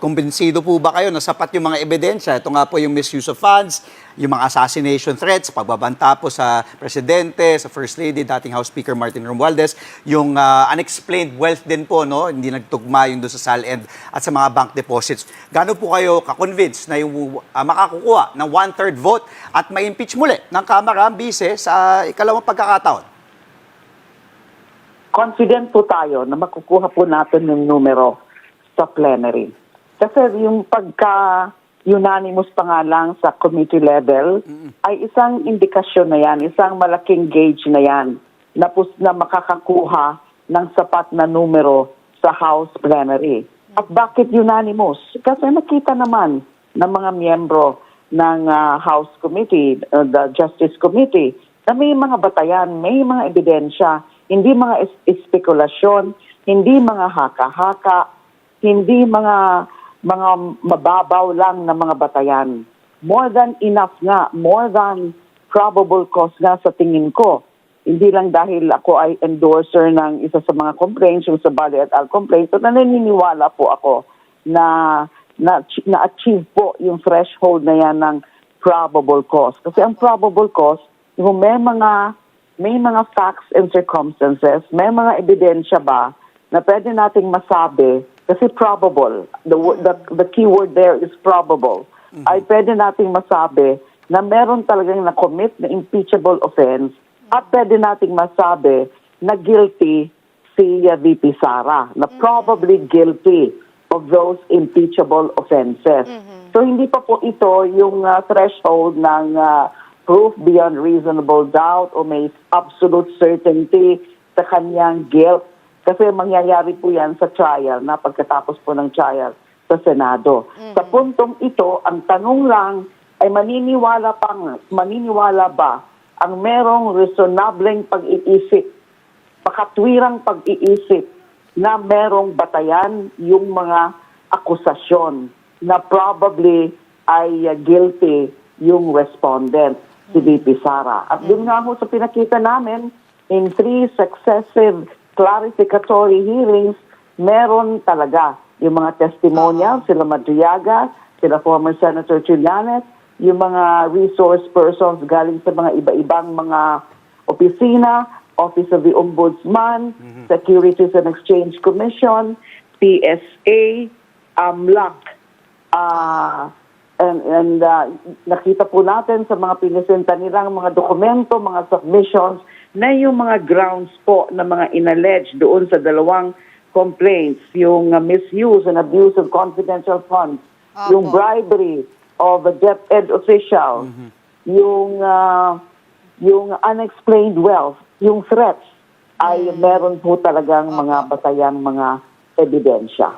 kumbinsido po ba kayo na sapat yung mga ebidensya? Ito nga po yung misuse of funds, yung mga assassination threats, pagbabanta po sa Presidente, sa First Lady, dating House Speaker Martin Romualdez, yung unexplained wealth din po, no? Hindi nagtugma yung doon sa SALN at sa mga bank deposits. Gaano po kayo ka-convince na yung makakukuha ng 1/3 vote at ma-impeach muli ng Kamara ang bise sa ikalawang pagkakataon? Confident po tayo na makukuha po natin yung numero sa plenary. Kasi yung pagka-unanimous pa nga lang sa committee level ay isang indikasyon na yan, isang malaking gauge na yan na makakakuha ng sapat na numero sa House plenary. At bakit unanimous? Kasi nakita naman ng mga miyembro ng House Committee, the Justice Committee, na may mga batayan, may mga ebidensya, hindi mga espekulasyon, hindi mga haka-haka, hindi mga mababaw lang na mga batayan. More than enough nga, more than probable cause nga sa tingin ko. Hindi lang dahil ako ay endorser ng isa sa mga complaints, yung sa Bali et al. Complaint, so naniniwala po ako na na-achieve po yung threshold na yan ng probable cause. Kasi ang probable cause, yung may mga facts and circumstances, may mga ebidensya ba na pwede nating masabi, kasi probable, the key word there is probable, ay pwede nating masabi na meron talagang na-commit na impeachable offense at pwede nating masabi na guilty si VP Sara, na probably guilty of those impeachable offenses. So hindi pa po ito yung threshold ng proof beyond reasonable doubt o may absolute certainty sa kanyang guilt. Kasi mangyayari po yan sa trial, na pagkatapos po ng trial sa Senado. Sa puntong ito, ang tanong lang ay maniniwala ba ang merong reasonableng pag-iisip, makatwirang pag-iisip na merong batayan yung mga akusasyon na probably ay guilty yung respondent, si VP Sara. At doon nga ho sa pinakita namin, in 3 successive clarificatory hearings, meron talaga yung mga testimonial, sila Madriaga, sila former Senator Trillanes, yung mga resource persons galing sa mga iba-ibang mga opisina, Office of the Ombudsman, Securities and Exchange Commission, PSA, AMLAC, and nakita po natin sa mga pinisenta nilang mga dokumento, mga submissions, na yung mga grounds po na mga inallege doon sa dalawang complaints, yung misuse and abuse of confidential funds, yung bribery of a DepEd official, yung unexplained wealth, yung threats, ay meron po talagang mga batayang mga ebidensya.